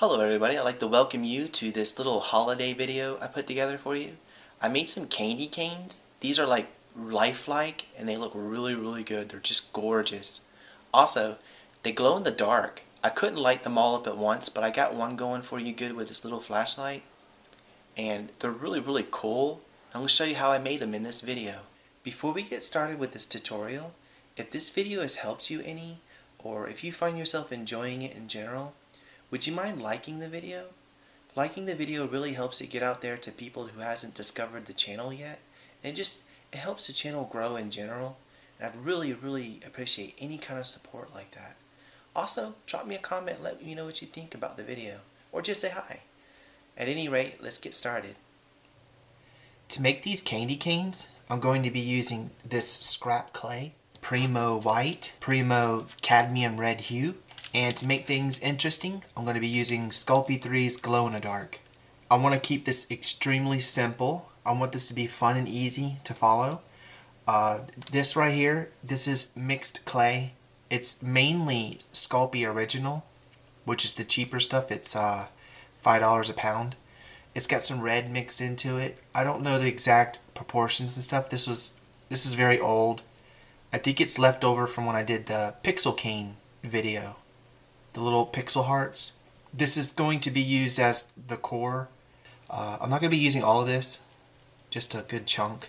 Hello everybody, I'd like to welcome you to this little holiday video I put together for you. I made some candy canes. These are like lifelike and they look really good. They're just gorgeous. Also, they glow in the dark. I couldn't light them all up at once, but I got one going for you good with this little flashlight. And they're really cool. I'm going to show you how I made them in this video. Before we get started with this tutorial, if this video has helped you any, or if you find yourself enjoying it in general, would you mind liking the video? Liking the video really helps it get out there to people who hasn't discovered the channel yet. And it helps the channel grow in general. And I'd really appreciate any kind of support like that. Also, drop me a comment and let me know what you think about the video. Or just say hi. At any rate, let's get started. To make these candy canes, I'm going to be using this scrap clay, Primo White, Primo Cadmium Red Hue. And to make things interesting, I'm going to be using Sculpey 3's Glow in the Dark. I want to keep this extremely simple. I want this to be fun and easy to follow. This right here, this is mixed clay. It's mainly Sculpey Original, which is the cheaper stuff. It's $5 a pound. It's got some red mixed into it. I don't know the exact proportions and stuff. This is very old. I think it's left over from when I did the Pixel Cane video. The little pixel hearts. This is going to be used as the core. I'm not going to be using all of this, just a good chunk.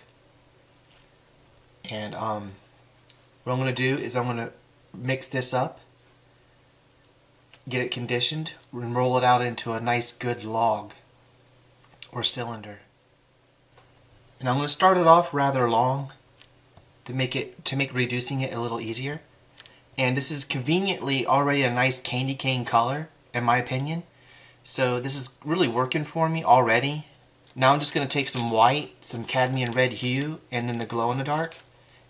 And what I'm going to do is I'm going to mix this up, get it conditioned, and roll it out into a nice good log or cylinder. And I'm going to start it off rather long to make reducing it a little easier. And this is conveniently already a nice candy cane color, in my opinion. So this is really working for me already. Now I'm just going to take some white, some cadmium red hue, and then the glow in the dark,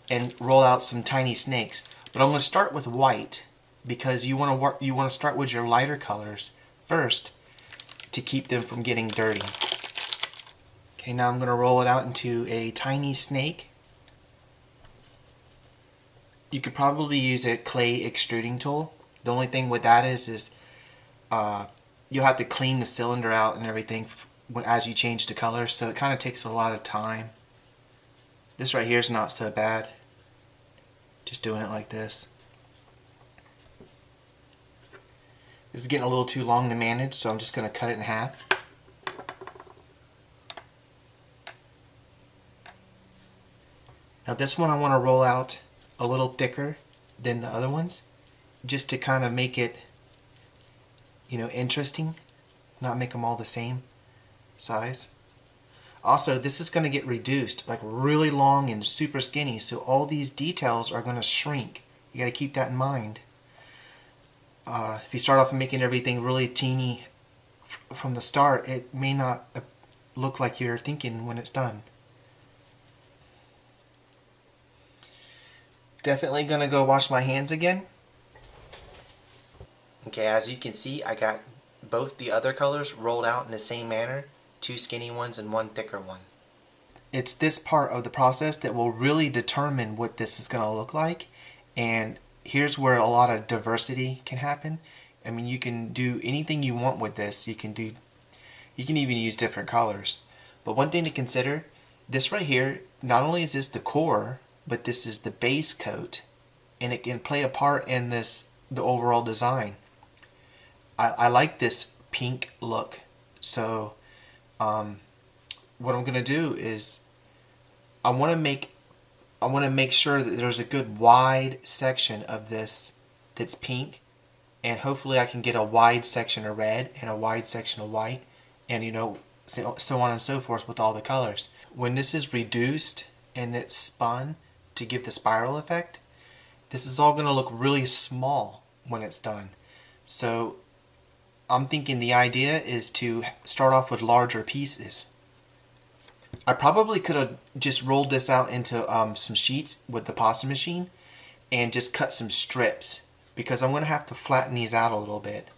and roll out some tiny snakes. But I'm going to start with white because you want to start with your lighter colors first to keep them from getting dirty. Okay, now I'm going to roll it out into a tiny snake. You could probably use a clay extruding tool. The only thing with that is you'll have to clean the cylinder out and everything as you change the color, so it kind of takes a lot of time. This right here is not so bad. Just doing it like this. This is getting a little too long to manage, so I'm just going to cut it in half. Now this one I want to roll out a little thicker than the other ones, just to kind of make it, interesting, not make them all the same size. Also, this is going to get reduced, like really long and super skinny, so all these details are going to shrink. You got to keep that in mind. If you start off making everything really teeny from the start, it may not look like you're thinking when it's done. Definitely gonna go wash my hands again. Okay, as you can see, I got both the other colors rolled out in the same manner, 2 skinny ones and 1 thicker one. It's this part of the process that will really determine what this is gonna look like, and here's where a lot of diversity can happen. I mean, you can do anything you want with this. You can even use different colors. But one thing to consider, this right here, not only is this the core, but this is the base coat, and it can play a part in the overall design. I like this pink look, so what I'm gonna do is I want to make sure that there's a good wide section of this that's pink, and hopefully I can get a wide section of red and a wide section of white, and so on and so forth with all the colors. When this is reduced and it's spun to give the spiral effect, this is all going to look really small when it's done. So I'm thinking the idea is to start off with larger pieces. I probably could have just rolled this out into some sheets with the pasta machine and just cut some strips, because I'm going to have to flatten these out a little bit.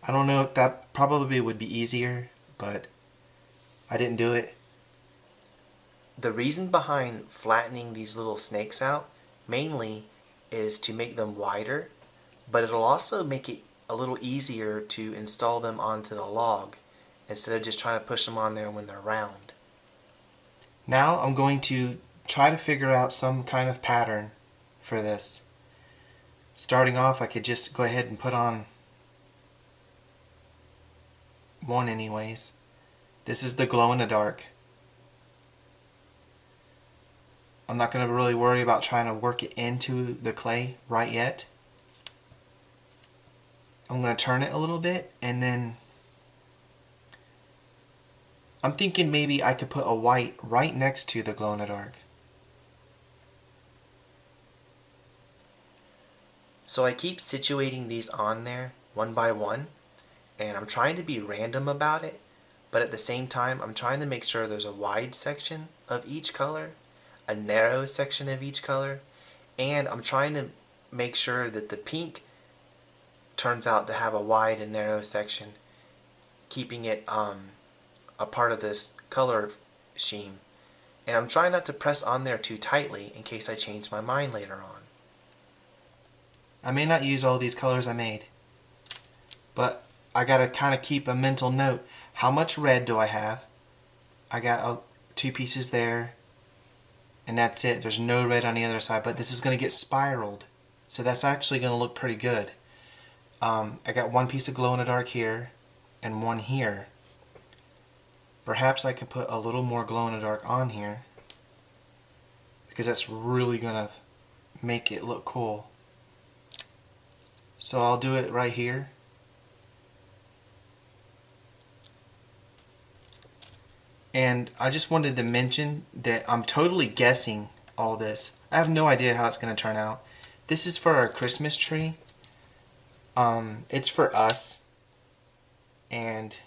I don't know if that probably would be easier, but I didn't do it. The reason behind flattening these little snakes out mainly is to make them wider, but it'll also make it a little easier to install them onto the log instead of just trying to push them on there when they're round. Now I'm going to try to figure out some kind of pattern for this. Starting off, I could just go ahead and put on one anyways. This is the glow in the dark. I'm not going to really worry about trying to work it into the clay right yet. I'm going to turn it a little bit, and then I'm thinking maybe I could put a white right next to the glow in the dark. So I keep situating these on there one by one, and I'm trying to be random about it, but at the same time I'm trying to make sure there's a wide section of each color, a narrow section of each color, and I'm trying to make sure that the pink turns out to have a wide and narrow section, keeping it a part of this color scheme. And I'm trying not to press on there too tightly in case I change my mind later on. I may not use all these colors I made, but I gotta kind of keep a mental note. How much red do I have? I got 2 pieces there, and that's it. There's no red on the other side, but this is going to get spiraled, so that's actually going to look pretty good. I got 1 piece of glow in the dark here and 1 here. Perhaps I could put a little more glow in the dark on here, because that's really going to make it look cool. So I'll do it right here. And I just wanted to mention that I'm totally guessing all this. I have no idea how it's going to turn out. This is for our Christmas tree. It's for us. And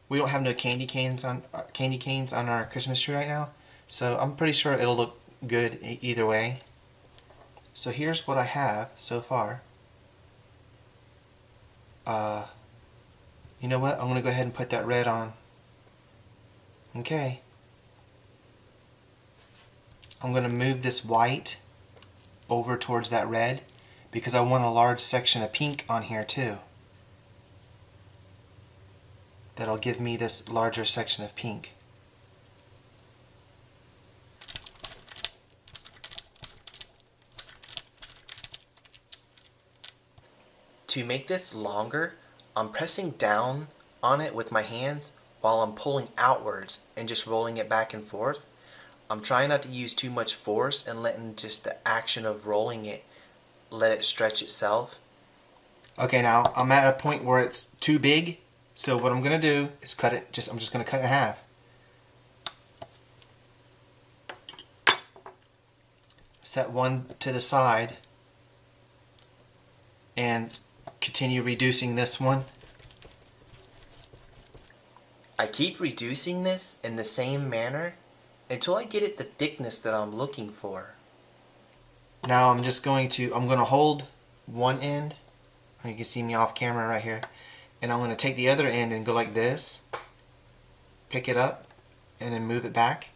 we don't have no candy canes on our Christmas tree right now. So I'm pretty sure it'll look good either way. So here's what I have so far. You know what? I'm going to go ahead and put that red on. Okay. I'm going to move this white over towards that red because I want a large section of pink on here too. That'll give me this larger section of pink. To make this longer, I'm pressing down on it with my hands while I'm pulling outwards and just rolling it back and forth. I'm trying not to use too much force and letting just the action of rolling it let it stretch itself. Okay, now I'm at a point where it's too big, so what I'm going to do is cut it. I'm just going to cut it in half. Set one to the side and continue reducing this one. I keep reducing this in the same manner until I get it the thickness that I'm looking for. Now I'm going to hold one end. You can see me off camera right here. And I'm going to take the other end and go like this. Pick it up and then move it back.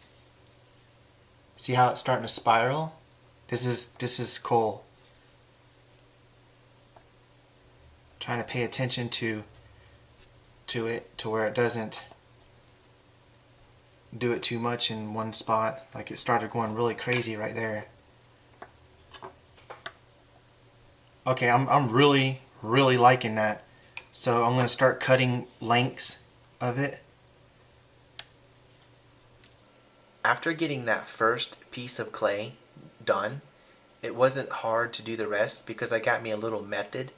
See how it's starting to spiral? This is cool. Trying to pay attention to it to where it doesn't do it too much in one spot. Like it started going really crazy right there. Okay, I'm really liking that. So I'm going to start cutting lengths of it. After getting that first piece of clay done, it wasn't hard to do the rest because I got me a little method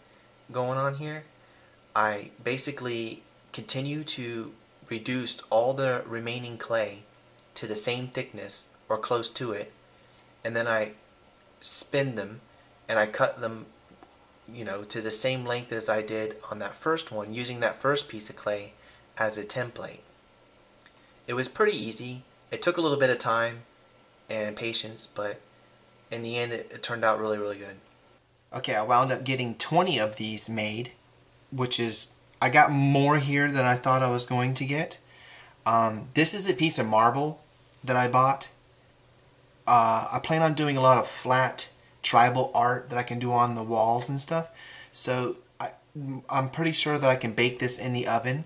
going on here. I basically continue to reduce all the remaining clay to the same thickness or close to it, and then I spin them and I cut them, you know, to the same length as I did on that first one, using that first piece of clay as a template. It was pretty easy. It took a little bit of time and patience, but in the end it turned out really good. Okay, I wound up getting 20 of these made, which is, I got more here than I thought I was going to get. This is a piece of marble that I bought. I plan on doing a lot of flat tribal art that I can do on the walls and stuff. So I'm pretty sure that I can bake this in the oven.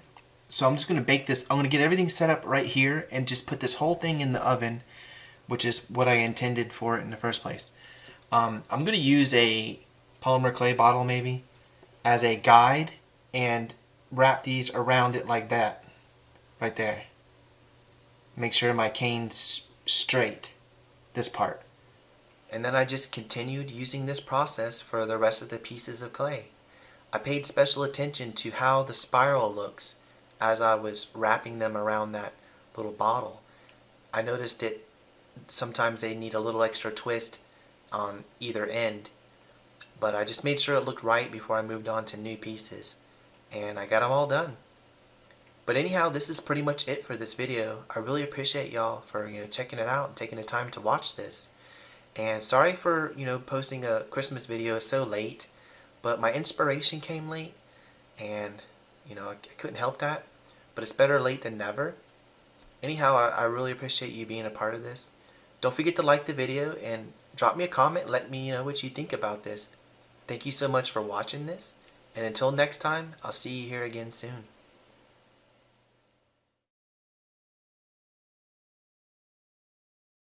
So I'm just going to bake this. I'm going to get everything set up right here and just put this whole thing in the oven, which is what I intended for it in the first place. I'm going to use a polymer clay bottle maybe as a guide and wrap these around it like that, right there. Make sure my cane's straight, this part. And then I just continued using this process for the rest of the pieces of clay. I paid special attention to how the spiral looks as I was wrapping them around that little bottle. I noticed it sometimes they need a little extra twist on either end, but I just made sure it looked right before I moved on to new pieces, and I got them all done. But anyhow, this is pretty much it for this video. I really appreciate y'all for checking it out and taking the time to watch this. And sorry for posting a Christmas video so late, but my inspiration came late, and I couldn't help that. But it's better late than never. Anyhow, I really appreciate you being a part of this. Don't forget to like the video and drop me a comment. Let me know what you think about this. Thank you so much for watching this. And until next time, I'll see you here again soon.